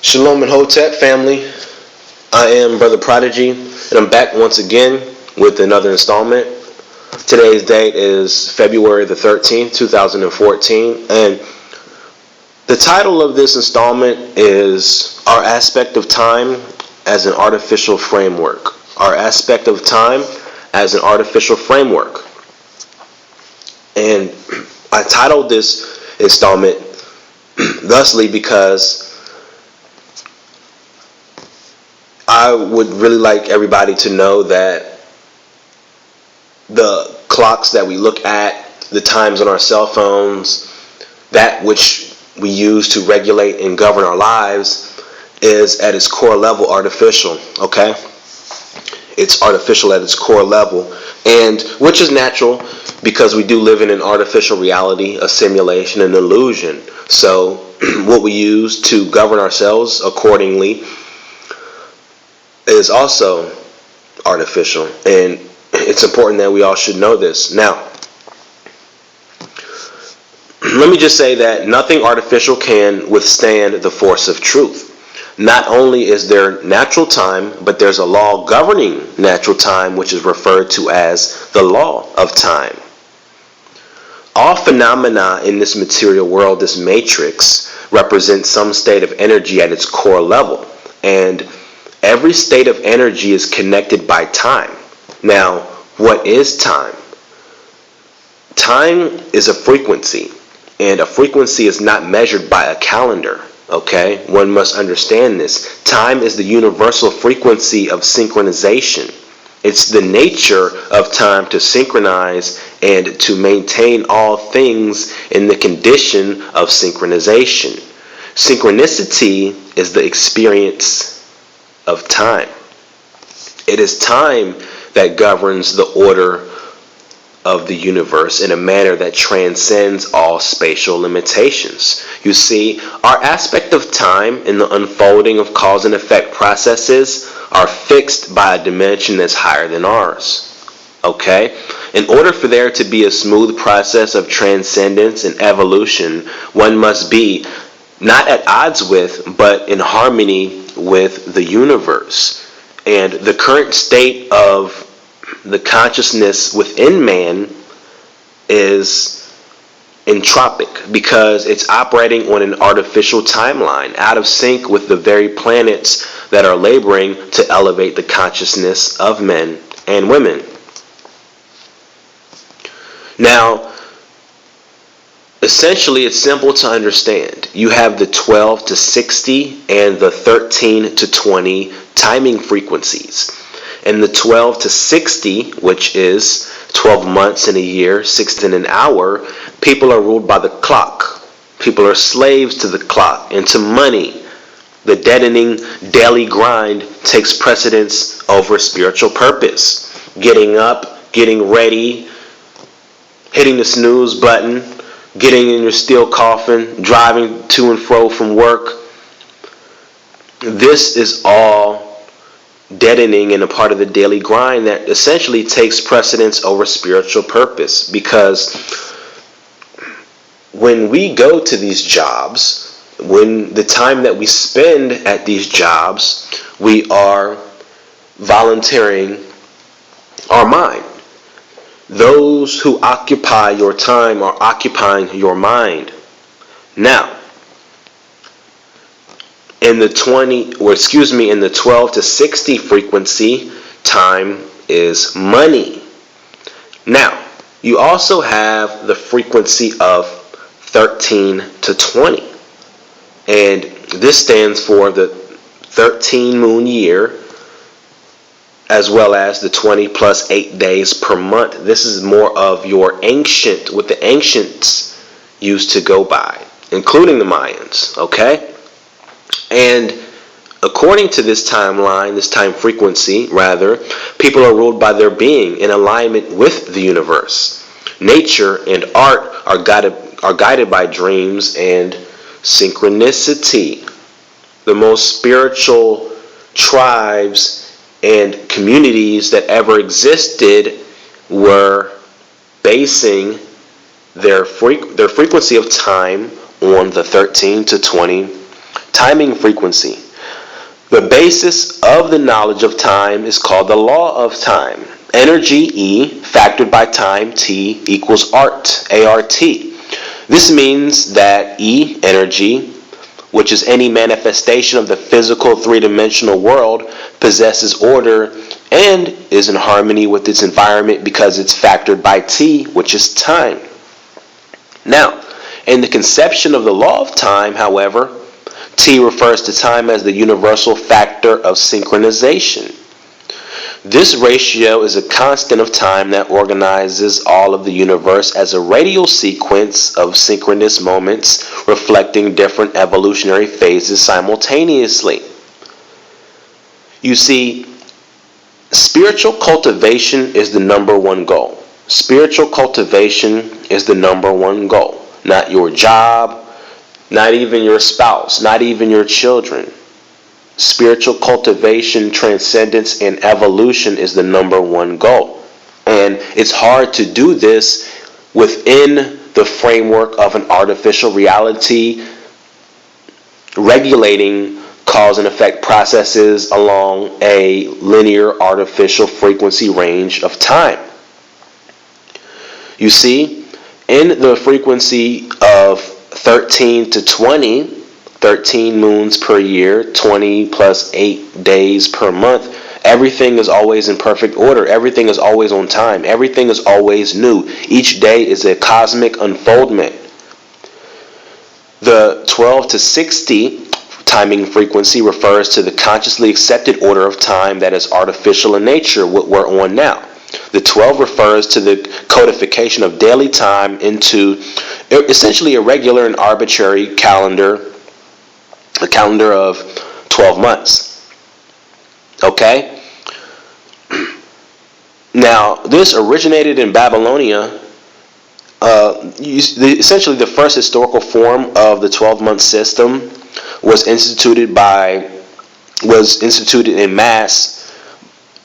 Shalom and Hotep family. I am Brother Prodigy, and I'm back once again with another installment. Today's date is February the 13th, 2014, and the title of this installment is Our Aspect of Time as an Artificial Framework. Our Aspect of Time as an Artificial Framework. And I titled this installment thusly because I would really like everybody to know that the clocks that we look at, the times on our cell phones, that which we use to regulate and govern our lives is at its core level artificial, okay? It's artificial at its core level, and which is natural because we do live in an artificial reality, a simulation, an illusion. So what we use to govern ourselves accordingly is also artificial, and it's important that we all should know this. Now, let me just say that nothing artificial can withstand the force of truth. Not only is there natural time, but there's a law governing natural time, which is referred to as the law of time. All phenomena in this material world, this matrix, represents some state of energy at its core level, and every state of energy is connected by time. Now, what is time? Time is a frequency, and a frequency is not measured by a calendar, okay? One must understand this. Time is the universal frequency of synchronization. It's the nature of time to synchronize and to maintain all things in the condition of synchronization. Synchronicity is the experience of time. It is time that governs the order of the universe in a manner that transcends all spatial limitations. You see, our aspect of time in the unfolding of cause and effect processes are fixed by a dimension that's higher than ours. Okay? In order for there to be a smooth process of transcendence and evolution, one must be not at odds with, but in harmony with the universe. And the current state of the consciousness within man is entropic because it's operating on an artificial timeline, out of sync with the very planets that are laboring to elevate the consciousness of men and women. Now, essentially, it's simple to understand. You have the 12 to 60 and the 13 to 20 timing frequencies. And the 12 to 60, which is 12 months in a year, 6 in an hour, people are ruled by the clock. People are slaves to the clock and to money. The deadening daily grind takes precedence over spiritual purpose. Getting up, getting ready, hitting the snooze button, getting in your steel coffin, driving to and fro from work. This is all deadening and a part of the daily grind that essentially takes precedence over spiritual purpose, because when we go to these jobs, when the time that we spend at these jobs, we are volunteering our mind. Those who occupy your time are occupying your mind. Now, in the 12 to 60 frequency, time is money. Now, you also have the frequency of 13 to 20. And this stands for the 13 moon year, as well as the 20 plus 8 days per month. This is more of your ancient, what the ancients used to go by, including the Mayans, okay? And according to this timeline, this time frequency, rather, people are ruled by their being in alignment with the universe. Nature and art are guided by dreams and synchronicity. The most spiritual tribes and communities that ever existed were basing their frequency of time on the 13 to 20 Timing frequency. The basis of the knowledge of time is called the law of time. Energy, E, factored by time, T, equals ART, A-R-T. This means that E, energy, which is any manifestation of the physical three-dimensional world, possesses order and is in harmony with its environment because it's factored by T, which is time. Now, in the conception of the law of time, however, T refers to time as the universal factor of synchronization. This ratio is a constant of time that organizes all of the universe as a radial sequence of synchronous moments reflecting different evolutionary phases simultaneously. You see, spiritual cultivation is the number one goal. Spiritual cultivation is the number one goal. Not your job, not even your spouse, not even your children. Spiritual cultivation, transcendence, and evolution is the number one goal. And it's hard to do this within the framework of an artificial reality regulating cause and effect processes along a linear artificial frequency range of time. You see, in the frequency of 13 to 20, 13 moons per year, 20 plus 8 days per month, everything is always in perfect order. Everything is always on time. Everything is always new. Each day is a cosmic unfoldment. The 12 to 60 timing frequency refers to the consciously accepted order of time that is artificial in nature, what we're on now. The 12 refers to the codification of daily time into essentially a regular and arbitrary calendar, a calendar of 12 months. Okay? Now, this originated in Babylonia. Essentially, the first historical form of the 12-month system was instituted in mass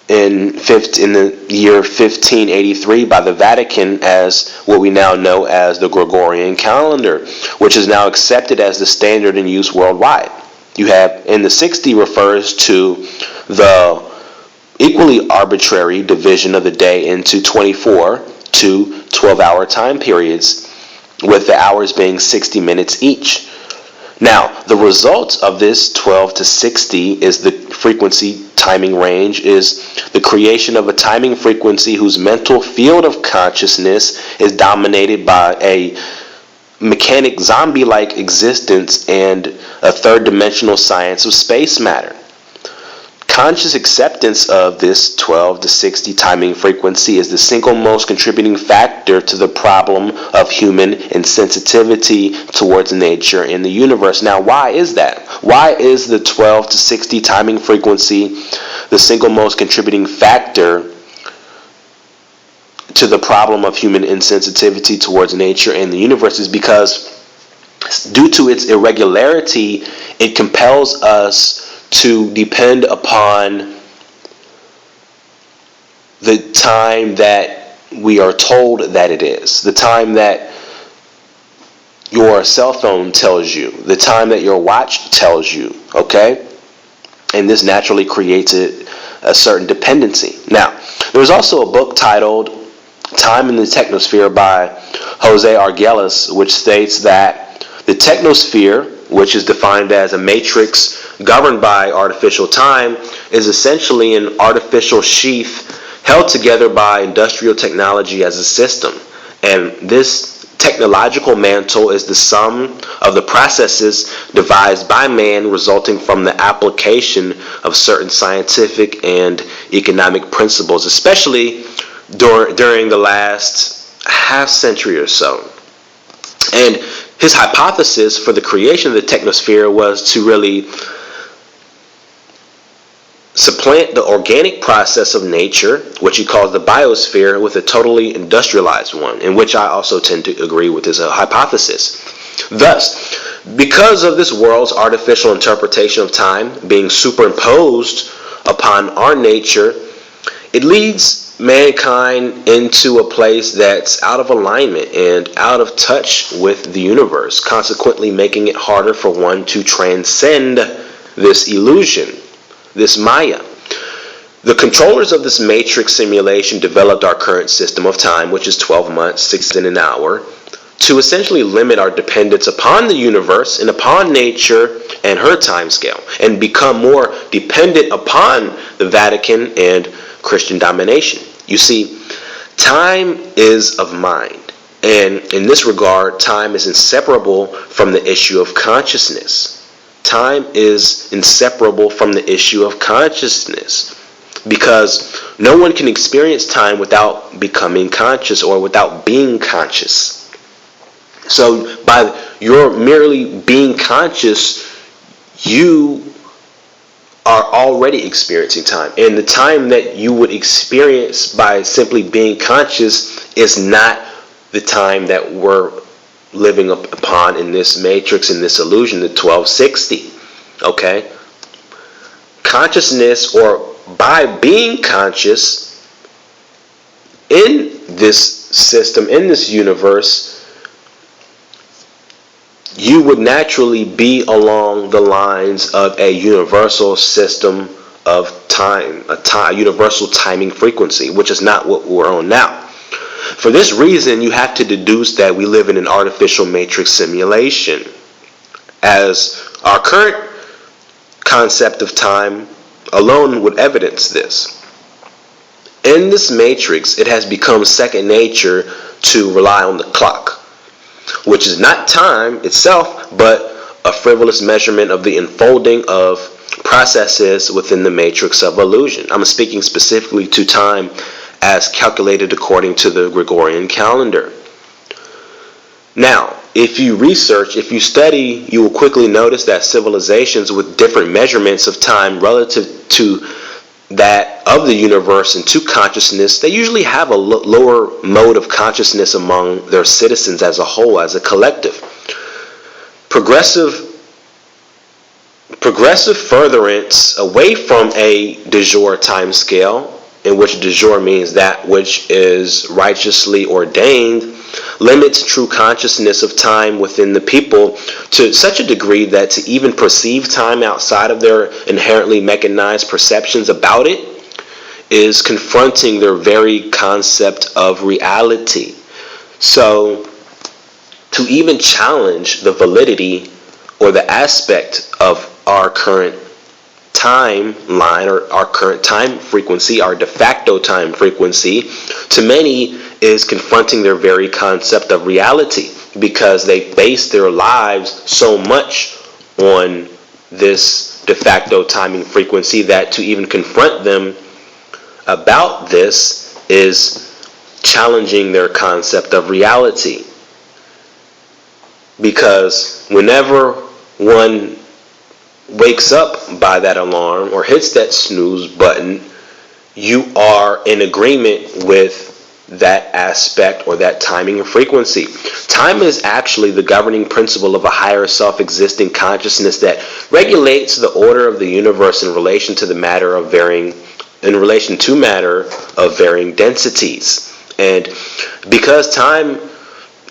in the year 1583 by the Vatican as what we now know as the Gregorian calendar, which is now accepted as the standard in use worldwide. You have, in the 60 refers to the equally arbitrary division of the day into 24 to 12-hour time periods, with the hours being 60 minutes each. Now, the result of this 12 to 60 is the frequency timing range, is the creation of a timing frequency whose mental field of consciousness is dominated by a mechanic zombie-like existence and a third-dimensional science of space matter. Conscious acceptance of this 12 to 60 timing frequency is the single most contributing factor to the problem of human insensitivity towards nature in the universe. Now, why is that? Why is the 12 to 60 timing frequency the single most contributing factor to the problem of human insensitivity towards nature and the universe? Is because due to its irregularity, it compels us to depend upon the time that we are told that it is, the time that your cell phone tells you, the time that your watch tells you, okay? And this naturally creates a certain dependency. Now, there's also a book titled Time in the Technosphere by Jose Arguelles, which states that the technosphere, which is defined as a matrix governed by artificial time, is essentially an artificial sheath held together by industrial technology as a system. And this technological mantle is the sum of the processes devised by man resulting from the application of certain scientific and economic principles, especially during the last half century or so. And his hypothesis for the creation of the technosphere was to really supplant the organic process of nature, which he calls the biosphere, with a totally industrialized one, in which I also tend to agree with his hypothesis. Thus, because of this world's artificial interpretation of time being superimposed upon our nature, it leads mankind into a place that's out of alignment and out of touch with the universe, consequently making it harder for one to transcend this illusion, this Maya. The controllers of this matrix simulation developed our current system of time, which is 12 months, 6 in an hour, to essentially limit our dependence upon the universe and upon nature and her time scale, and become more dependent upon the Vatican and Christian domination. You see, time is of mind, and in this regard, time is inseparable from the issue of consciousness. Time is inseparable from the issue of consciousness, because no one can experience time without becoming conscious or without being conscious. So by your merely being conscious, you are already experiencing time. And the time that you would experience by simply being conscious is not the time that we're living upon in this matrix, in this illusion, the 1260. Okay? Consciousness, or by being conscious in this system, in this universe, you would naturally be along the lines of a universal system of time, a universal timing frequency, which is not what we're on now. For this reason, you have to deduce that we live in an artificial matrix simulation, as our current concept of time alone would evidence this. In this matrix, it has become second nature to rely on the clock, which is not time itself, but a frivolous measurement of the unfolding of processes within the matrix of illusion. I'm speaking specifically to time as calculated according to the Gregorian calendar. Now, if you research, if you study, you will quickly notice that civilizations with different measurements of time relative to that of the universe and to consciousness, they usually have a lower mode of consciousness among their citizens as a whole, as a collective. Progressive furtherance away from a de jure time scale, in which de jure means that which is righteously ordained, limits true consciousness of time within the people to such a degree that to even perceive time outside of their inherently mechanized perceptions about it is confronting their very concept of reality. So to even challenge the validity or the aspect of our current timeline, or our current time frequency, our de facto time frequency, to many is confronting their very concept of reality, because they base their lives so much on this de facto timing frequency that to even confront them about this is challenging their concept of reality. Because whenever one wakes up by that alarm or hits that snooze button, you are in agreement with that aspect or that timing or frequency. Time is actually the governing principle of a higher self-existing consciousness that regulates the order of the universe in relation to matter of varying densities. And because time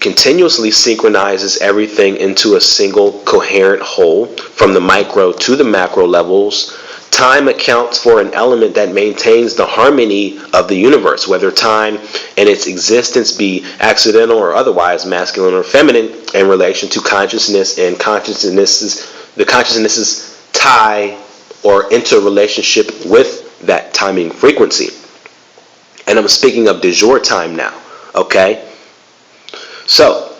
continuously synchronizes everything into a single coherent whole from the micro to the macro levels, time accounts for an element that maintains the harmony of the universe, whether time and its existence be accidental or otherwise, masculine or feminine, in relation to consciousness and the consciousness's tie or interrelationship with that timing frequency. And I'm speaking of de jure time now, okay? So,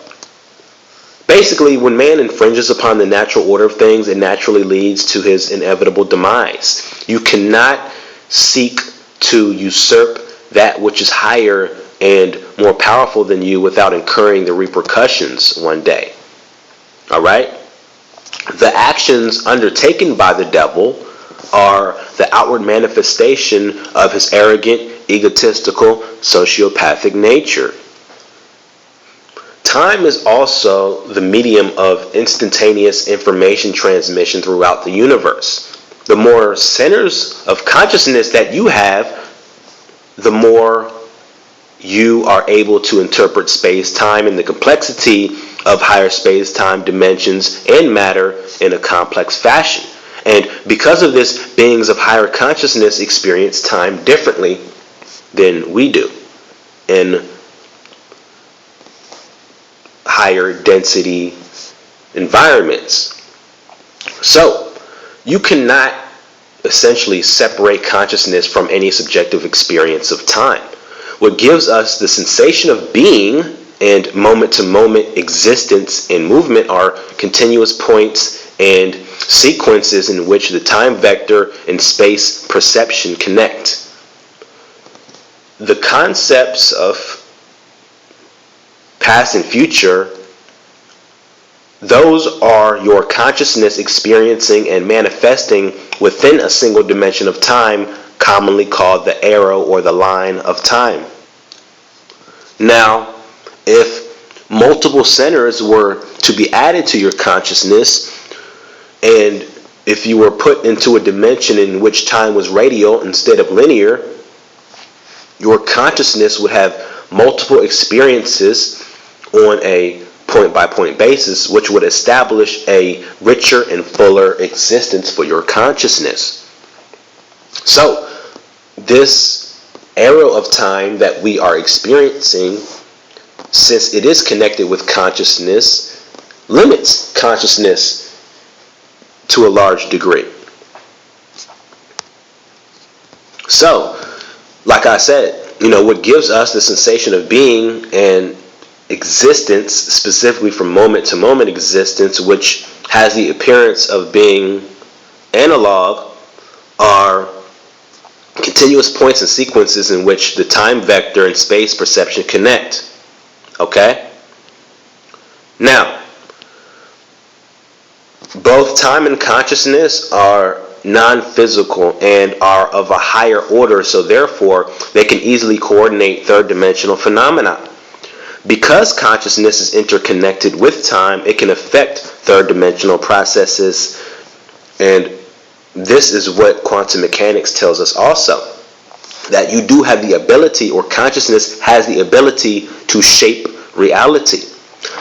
basically, when man infringes upon the natural order of things, it naturally leads to his inevitable demise. You cannot seek to usurp that which is higher and more powerful than you without incurring the repercussions one day. Alright? The actions undertaken by the devil are the outward manifestation of his arrogant, egotistical, sociopathic nature. Time is also the medium of instantaneous information transmission throughout the universe. The more centers of consciousness that you have, the more you are able to interpret space-time and the complexity of higher space-time dimensions and matter in a complex fashion. And because of this, beings of higher consciousness experience time differently than we do in higher density environments. So, you cannot essentially separate consciousness from any subjective experience of time. What gives us the sensation of being and moment-to-moment existence and movement are continuous points and sequences in which the time vector and space perception connect. The concepts of past and future, those are your consciousness experiencing and manifesting within a single dimension of time, commonly called the arrow or the line of time. Now, if multiple centers were to be added to your consciousness, and if you were put into a dimension in which time was radial instead of linear, your consciousness would have multiple experiences on a point-by-point basis, which would establish a richer and fuller existence for your consciousness. So, this arrow of time that we are experiencing, since it is connected with consciousness, limits consciousness to a large degree. So, like I said, what gives us the sensation of being and existence, specifically from moment to moment existence, which has the appearance of being analog, are continuous points and sequences in which the time vector and space perception connect. Okay? Now, both time and consciousness are non-physical and are of a higher order, so therefore they can easily coordinate third-dimensional phenomena. Because consciousness is interconnected with time, it can affect third-dimensional processes, and this is what quantum mechanics tells us also, that you do have the ability, or consciousness has the ability to shape reality.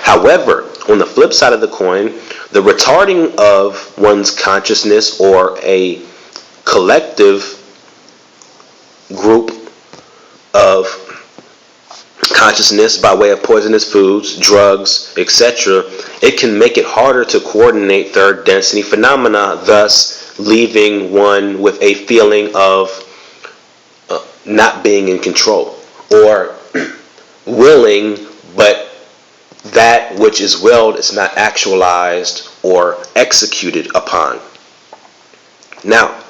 However, on the flip side of the coin, the retarding of one's consciousness or a collective group of consciousness by way of poisonous foods, drugs, etc., it can make it harder to coordinate third density phenomena, thus leaving one with a feeling of not being in control, or willing, but that which is willed is not actualized or executed upon. Now,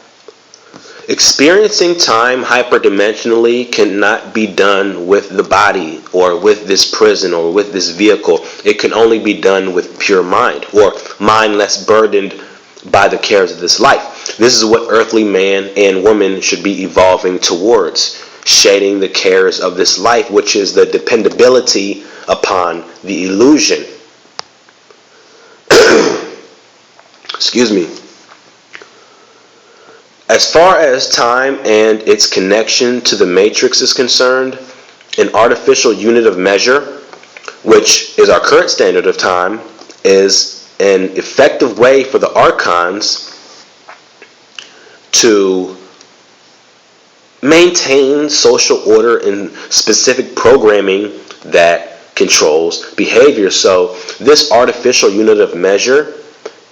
experiencing time hyperdimensionally cannot be done with the body or with this prison or with this vehicle. It can only be done with pure mind, or mind less burdened by the cares of this life. This is what earthly man and woman should be evolving towards, shedding the cares of this life, which is the dependability upon the illusion. Excuse me. As far as time and its connection to the matrix is concerned, an artificial unit of measure, which is our current standard of time, is an effective way for the archons to maintain social order and specific programming that controls behavior. So this artificial unit of measure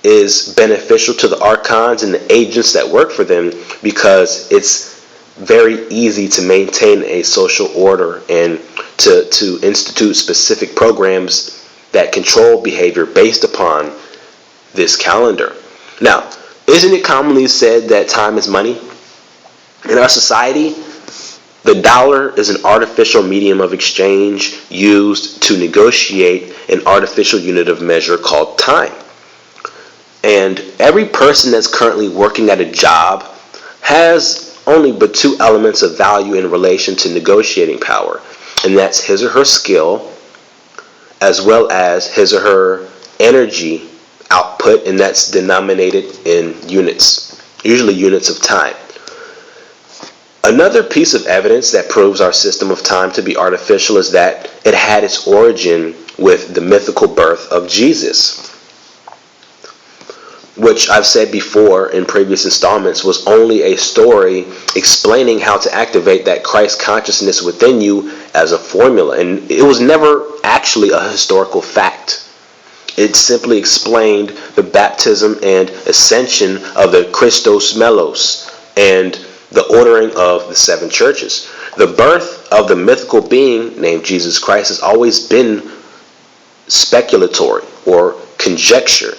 is beneficial to the archons and the agents that work for them, because it's very easy to maintain a social order and to institute specific programs that control behavior based upon this calendar. Now, isn't it commonly said that time is money? In our society, the dollar is an artificial medium of exchange used to negotiate an artificial unit of measure called time. And every person that's currently working at a job has only but two elements of value in relation to negotiating power, and that's his or her skill as well as his or her energy output, and that's denominated in units, usually units of time. Another piece of evidence that proves our system of time to be artificial is that it had its origin with the mythical birth of Jesus, which I've said before in previous installments was only a story explaining how to activate that Christ consciousness within you as a formula. And it was never actually a historical fact. It simply explained the baptism and ascension of the Christos Melos and the ordering of the seven churches. The birth of the mythical being named Jesus Christ has always been speculatory or conjecture,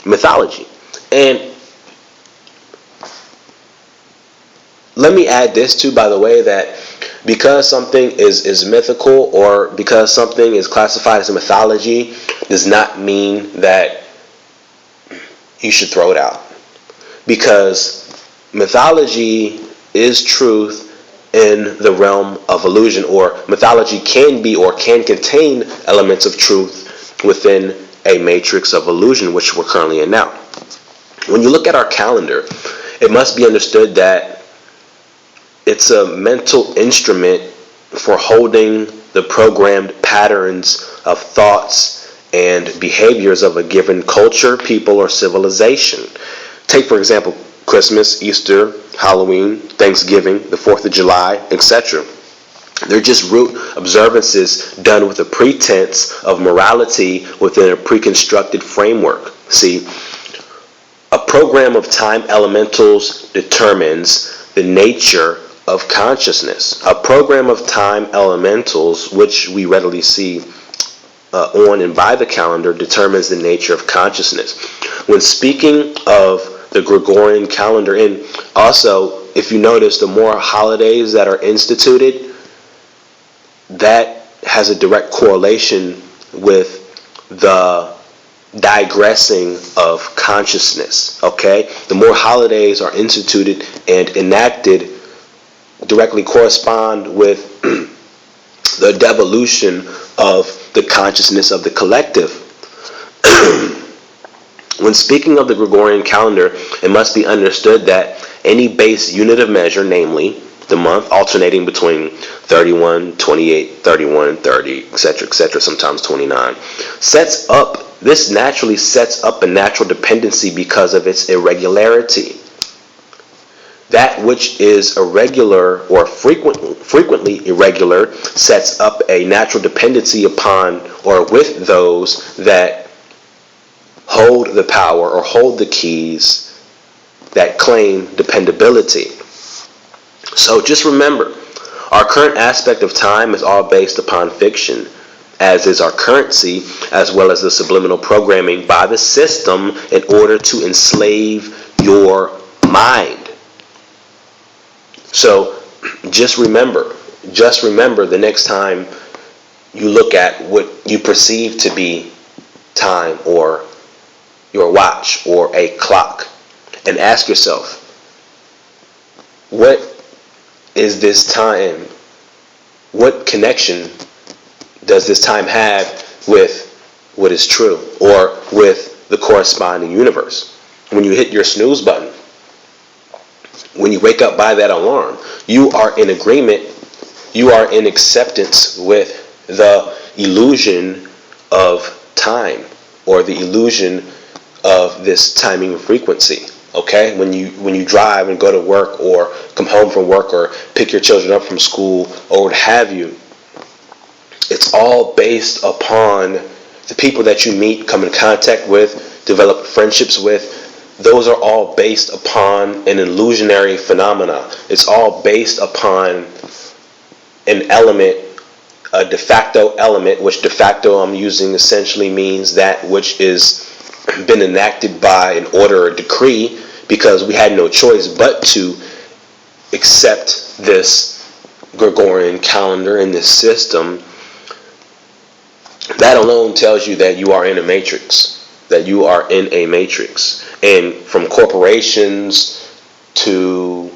mythology. And let me add this too, by the way, that because something is mythical or because something is classified as a mythology does not mean that you should throw it out. Because mythology is truth in the realm of illusion, or mythology can be or can contain elements of truth within a matrix of illusion, which we're currently in now. When you look at our calendar, it must be understood that it's a mental instrument for holding the programmed patterns of thoughts and behaviors of a given culture, people, or civilization. Take, for example, Christmas, Easter, Halloween, Thanksgiving, the 4th of July, etc. They're just root observances done with a pretense of morality within a preconstructed framework. See, a program of time elementals determines the nature of consciousness. A program of time elementals, which we readily see on and by the calendar, determines the nature of consciousness. When speaking of the Gregorian calendar, and also, if you notice, the more holidays that are instituted, that has a direct correlation with the digressing of consciousness, okay? The more holidays are instituted and enacted directly correspond with the devolution of the consciousness of the collective. When speaking of the Gregorian calendar, it must be understood that any base unit of measure, namely the month, alternating between 31, 28, 31, 30, etc., sometimes 29, this naturally sets up a natural dependency because of its irregularity. That which is irregular or frequently irregular sets up a natural dependency upon or with those that hold the power or hold the keys that claim dependability. So just remember, our current aspect of time is all based upon fiction, as is our currency, as well as the subliminal programming by the system in order to enslave your mind. So just remember the next time you look at what you perceive to be time or your watch or a clock, and ask yourself, what is this time? What connection does this time have with what is true or with the corresponding universe? When you hit your snooze button, when you wake up by that alarm, you are in agreement, you are in acceptance with the illusion of time or the illusion of this timing frequency. Okay, when you drive and go to work or come home from work or pick your children up from school or what have you, it's all based upon the people that you meet, come in contact with, develop friendships with. Those are all based upon an illusionary phenomena. It's all based upon an element, a de facto element, which de facto I'm using essentially means that which is been enacted by an order or decree, because we had no choice but to accept this Gregorian calendar and this system. That alone tells you that you are in a matrix, that you are in a matrix. And from corporations to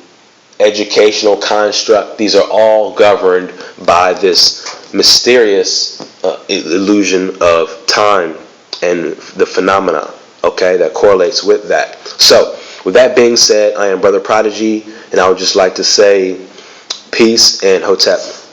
educational construct, these are all governed by this mysterious illusion of time and the phenomena, okay, that correlates with that. So, with that being said, I am Brother Prodigy, and I would just like to say, Peace and Hotep.